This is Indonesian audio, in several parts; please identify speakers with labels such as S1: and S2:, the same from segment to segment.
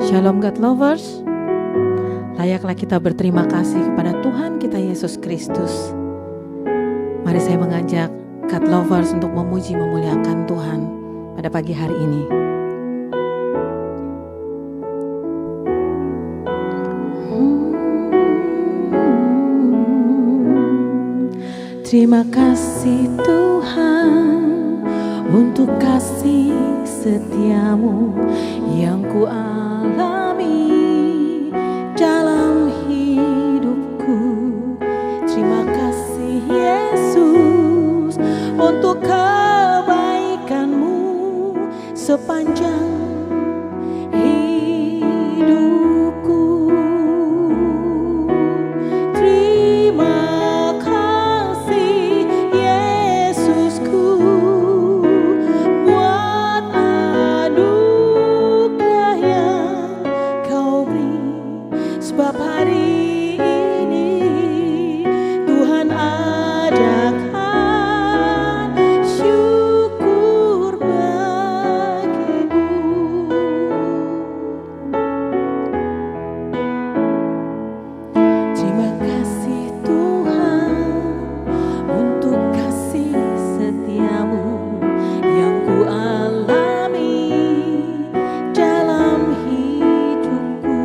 S1: Shalom God Lovers. Layaklah kita berterima kasih kepada Tuhan kita Yesus Kristus. Mari saya mengajak God Lovers untuk memuji memuliakan Tuhan pada pagi hari ini. Terima kasih Tuhan untuk kasih setiamu yang ku alami dalam hidupku. Terima kasih Yesus untuk kebaikanmu sepanjang hidupku. Terima kasih Yesusku buat anugerah yang kau beri, sebab hari ini Tuhan adakan syukur bagimu. Terima kasih Tuhan untuk kasih setiamu yang ku alami dalam hidupku.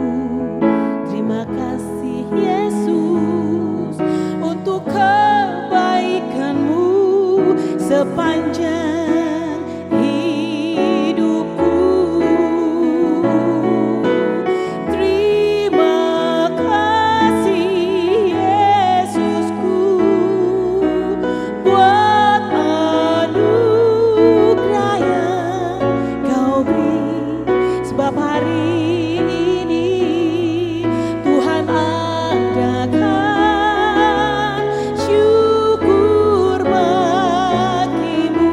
S1: Terima kasih Yesus untuk kebaikanmu sepanjang hidupku. Terima kasih Yesusku buat anugerah yang kau beri, sebab hari ini Tuhan adakan syukur bagimu.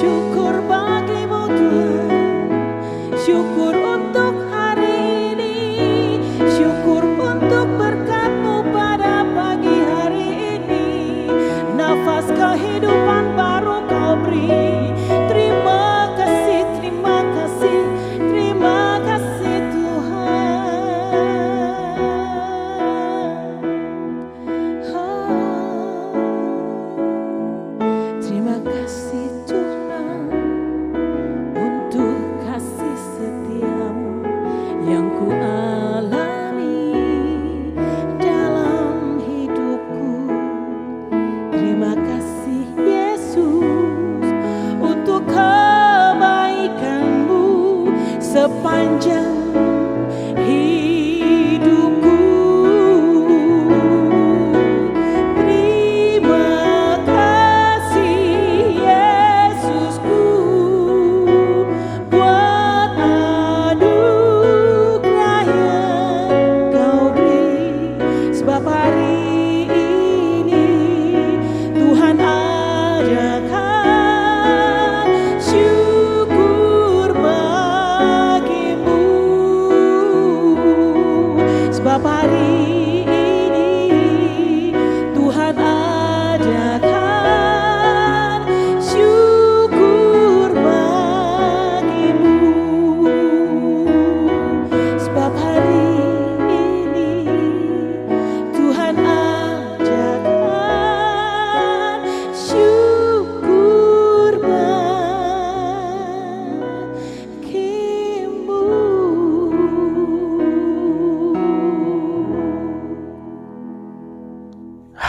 S1: Syukur bagimu Tuhan, syukur untuk hari ini, syukur untuk berkat-Mu pada pagi hari ini. Nafas kehidupan baru kau beri. Terima kasih, terima kasih, terima kasih Tuhan. Terima kasih Tuhan untuk kasih setiamu yang ku alami dalam hidupku. Terima kasih Yesus untuk kebaikanmu sepanjang hidupku. Terima kasih Yesusku buat anugerah yang kau beri, sebab hari ini Tuhan adakan syukur bagimu. Sebab hari ini Tuhan adakan syukur bagimu. Sebab hari ini Tuhan adakan syukur bagimu.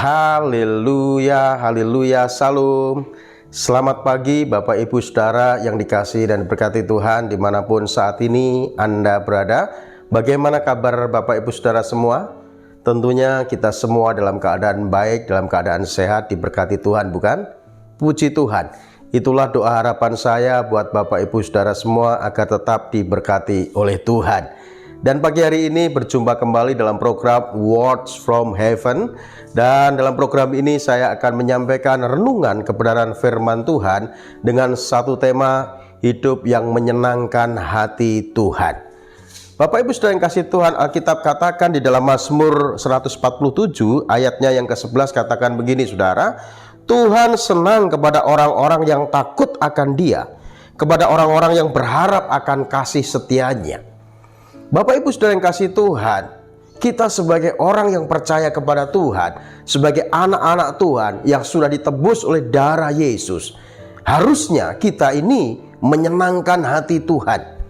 S2: Haleluya, haleluya, salam. Selamat pagi Bapak Ibu Saudara yang dikasihi dan diberkati Tuhan dimanapun saat ini Anda berada. Bagaimana kabar Bapak Ibu Saudara semua? Tentunya kita semua dalam keadaan baik, dalam keadaan sehat, diberkati Tuhan, bukan? Puji Tuhan. Itulah doa harapan saya buat Bapak Ibu Saudara semua agar tetap diberkati oleh Tuhan. Dan pagi hari ini berjumpa kembali dalam program Words from Heaven. Dan dalam program ini saya akan menyampaikan renungan kebenaran firman Tuhan dengan satu tema, hidup yang menyenangkan hati Tuhan. Bapak Ibu Saudara yang kasih Tuhan, Alkitab katakan di dalam Mazmur 147 ayatnya yang ke-11 katakan begini Saudara, Tuhan senang kepada orang-orang yang takut akan Dia, kepada orang-orang yang berharap akan kasih setianya. Bapak Ibu Saudara yang kasih Tuhan, kita sebagai orang yang percaya kepada Tuhan, sebagai anak-anak Tuhan yang sudah ditebus oleh darah Yesus, harusnya kita ini menyenangkan hati Tuhan.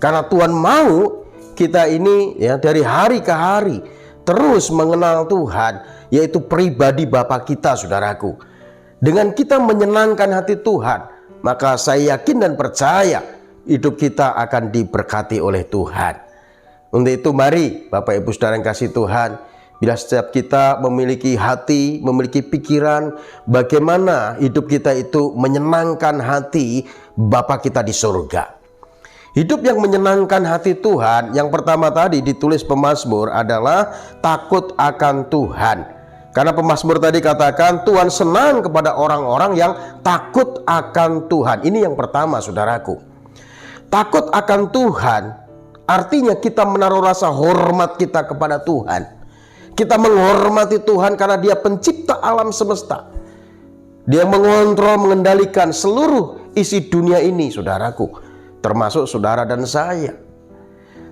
S2: Karena Tuhan mau kita ini dari hari ke hari terus mengenal Tuhan, yaitu pribadi Bapa kita, saudaraku. Dengan kita menyenangkan hati Tuhan, maka saya yakin dan percaya hidup kita akan diberkati oleh Tuhan. Untuk itu mari Bapak Ibu Saudara yang kasih Tuhan, bila setiap kita memiliki hati, memiliki pikiran, bagaimana hidup kita itu menyenangkan hati Bapa kita di surga. Hidup yang menyenangkan hati Tuhan, yang pertama tadi ditulis pemazmur adalah takut akan Tuhan. Karena pemazmur tadi katakan Tuhan senang kepada orang-orang yang takut akan Tuhan. Ini yang pertama, saudaraku. Takut akan Tuhan artinya kita menaruh rasa hormat kita kepada Tuhan. Kita menghormati Tuhan karena Dia pencipta alam semesta. Dia mengontrol, mengendalikan seluruh isi dunia ini, saudaraku, termasuk saudara dan saya.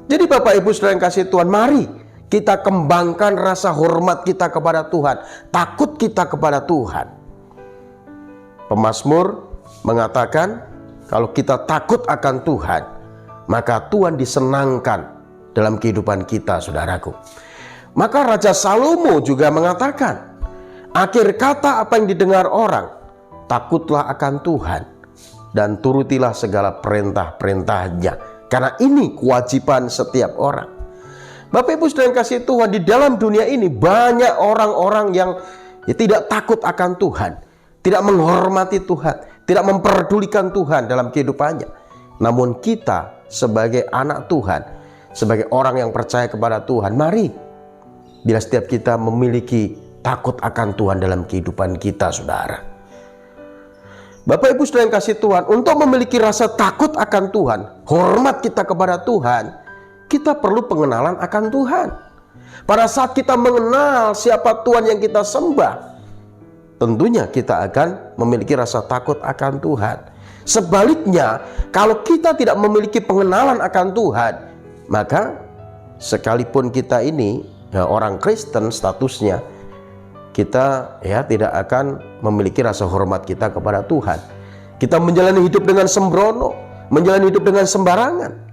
S2: Jadi Bapak Ibu Saudara yang kasih Tuhan, mari kita kembangkan rasa hormat kita kepada Tuhan, takut kita kepada Tuhan. Pemazmur mengatakan kalau kita takut akan Tuhan, maka Tuhan disenangkan dalam kehidupan kita, saudaraku. Maka Raja Salomo juga mengatakan, akhir kata apa yang didengar orang, takutlah akan Tuhan dan turutilah segala perintah-perintahnya. Karena ini kewajiban setiap orang. Bapak Ibu Saudara yang kasih Tuhan, di dalam dunia ini banyak orang-orang yang tidak takut akan Tuhan, tidak menghormati Tuhan, tidak memperdulikan Tuhan dalam kehidupannya. Namun kita sebagai anak Tuhan, sebagai orang yang percaya kepada Tuhan, mari bila setiap kita memiliki takut akan Tuhan dalam kehidupan kita, saudara. Bapak Ibu Saudara yang kasih Tuhan, untuk memiliki rasa takut akan Tuhan, hormat kita kepada Tuhan, kita perlu pengenalan akan Tuhan. Pada saat kita mengenal siapa Tuhan yang kita sembah, tentunya kita akan memiliki rasa takut akan Tuhan. Sebaliknya, kalau kita tidak memiliki pengenalan akan Tuhan, maka sekalipun kita ini orang Kristen statusnya, kita tidak akan memiliki rasa hormat kita kepada Tuhan. Kita menjalani hidup dengan sembrono, menjalani hidup dengan sembarangan.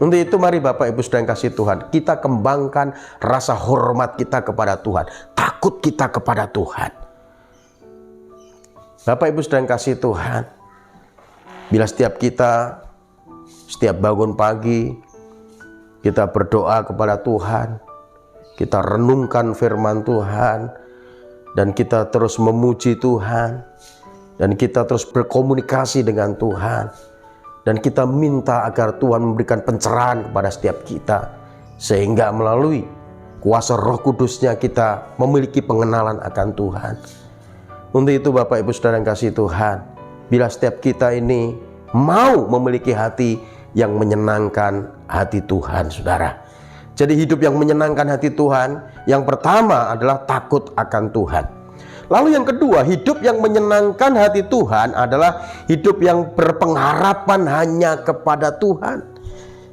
S2: Untuk itu mari Bapak Ibu Saudara yang kasih Tuhan, kita kembangkan rasa hormat kita kepada Tuhan, takut kita kepada Tuhan. Bapak Ibu Saudara yang kasih Tuhan, bila setiap kita, setiap bangun pagi, kita berdoa kepada Tuhan, kita renungkan firman Tuhan, dan kita terus memuji Tuhan, dan kita terus berkomunikasi dengan Tuhan, dan kita minta agar Tuhan memberikan pencerahan kepada setiap kita, sehingga melalui kuasa Roh Kudusnya kita memiliki pengenalan akan Tuhan. Untuk itu Bapak Ibu Saudara yang kasih Tuhan, bila setiap kita ini mau memiliki hati yang menyenangkan hati Tuhan, saudara. Jadi hidup yang menyenangkan hati Tuhan, yang pertama adalah takut akan Tuhan. Lalu yang kedua, hidup yang menyenangkan hati Tuhan adalah hidup yang berpengharapan hanya kepada Tuhan.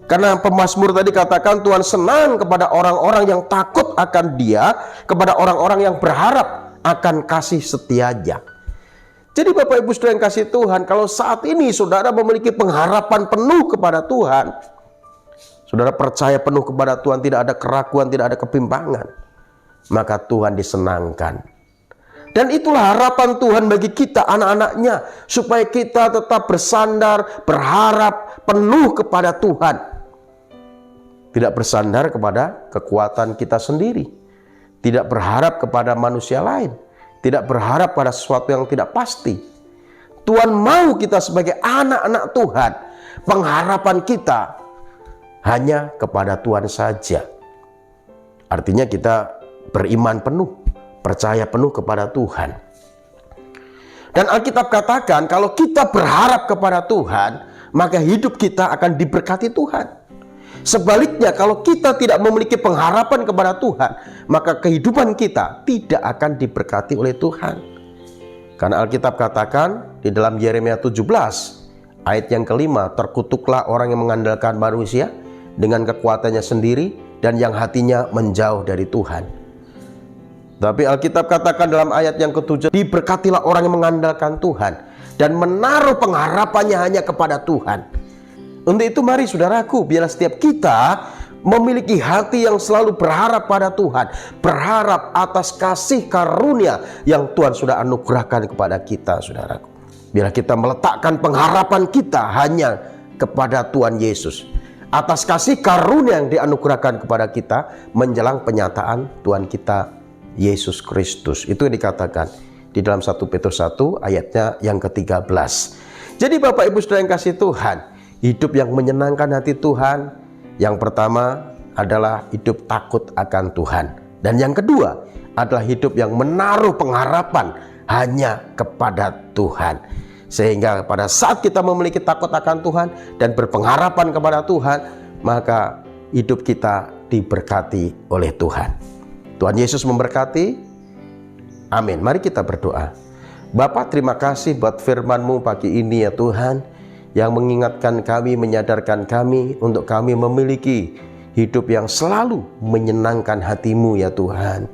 S2: Karena pemazmur tadi katakan Tuhan senang kepada orang-orang yang takut akan Dia, kepada orang-orang yang berharap akan kasih setianya. Jadi Bapak Ibu Saudara yang kasih Tuhan, kalau saat ini saudara memiliki pengharapan penuh kepada Tuhan, saudara percaya penuh kepada Tuhan, tidak ada keraguan, tidak ada kebimbangan, maka Tuhan disenangkan. Dan itulah harapan Tuhan bagi kita anak-anaknya, supaya kita tetap bersandar, berharap penuh kepada Tuhan. Tidak bersandar kepada kekuatan kita sendiri, tidak berharap kepada manusia lain, tidak berharap pada sesuatu yang tidak pasti. Tuhan mau kita sebagai anak-anak Tuhan, pengharapan kita hanya kepada Tuhan saja. Artinya kita beriman penuh, percaya penuh kepada Tuhan. Dan Alkitab katakan kalau kita berharap kepada Tuhan, maka hidup kita akan diberkati Tuhan. Sebaliknya kalau kita tidak memiliki pengharapan kepada Tuhan, maka kehidupan kita tidak akan diberkati oleh Tuhan. Karena Alkitab katakan di dalam Yeremia 17 Ayat yang kelima, terkutuklah orang yang mengandalkan manusia dengan kekuatannya sendiri dan yang hatinya menjauh dari Tuhan. Tapi Alkitab katakan dalam ayat yang ketujuh, diberkatilah orang yang mengandalkan Tuhan dan menaruh pengharapannya hanya kepada Tuhan. Untuk itu mari saudaraku, biarlah setiap kita memiliki hati yang selalu berharap pada Tuhan, berharap atas kasih karunia yang Tuhan sudah anugerahkan kepada kita, saudaraku. Biarlah kita meletakkan pengharapan kita hanya kepada Tuhan Yesus, atas kasih karunia yang dianugerahkan kepada kita menjelang penyataan Tuhan kita Yesus Kristus. Itu yang dikatakan di dalam 1 Petrus 1 ayatnya yang ke-13. Jadi Bapak Ibu Saudara yang kasih Tuhan, hidup yang menyenangkan hati Tuhan, yang pertama adalah hidup takut akan Tuhan. Dan yang kedua adalah hidup yang menaruh pengharapan hanya kepada Tuhan. Sehingga pada saat kita memiliki takut akan Tuhan dan berpengharapan kepada Tuhan, maka hidup kita diberkati oleh Tuhan. Tuhan Yesus memberkati. Amin. Mari kita berdoa. Bapa, terima kasih buat firman-Mu pagi ini ya Tuhan, yang mengingatkan kami, menyadarkan kami untuk kami memiliki hidup yang selalu menyenangkan hati-Mu ya Tuhan.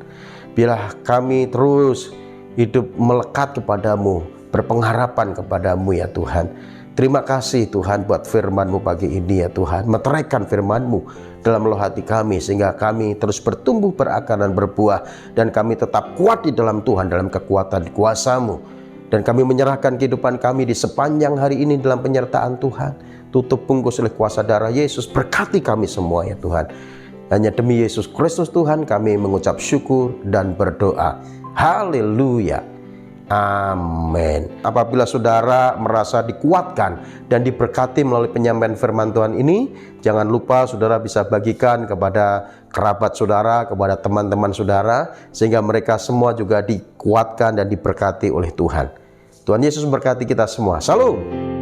S2: Biarlah kami terus hidup melekat kepadamu, berpengharapan kepadamu ya Tuhan. Terima kasih Tuhan buat firman-Mu pagi ini ya Tuhan. Meteraikan firman-Mu dalam loh hati kami sehingga kami terus bertumbuh, berakar dan berbuah. Dan kami tetap kuat di dalam Tuhan, dalam kekuatan kuasa-Mu. Dan kami menyerahkan kehidupan kami di sepanjang hari ini dalam penyertaan Tuhan. Tutup bungkus oleh kuasa darah Yesus. Berkati kami semua ya Tuhan. Hanya demi Yesus Kristus Tuhan kami mengucap syukur dan berdoa. Haleluya. Amin. Apabila saudara merasa dikuatkan dan diberkati melalui penyampaian firman Tuhan ini, jangan lupa saudara bisa bagikan kepada kerabat saudara, kepada teman-teman saudara, sehingga mereka semua juga dikuatkan dan diberkati oleh Tuhan. Tuhan Yesus memberkati kita semua. Salam.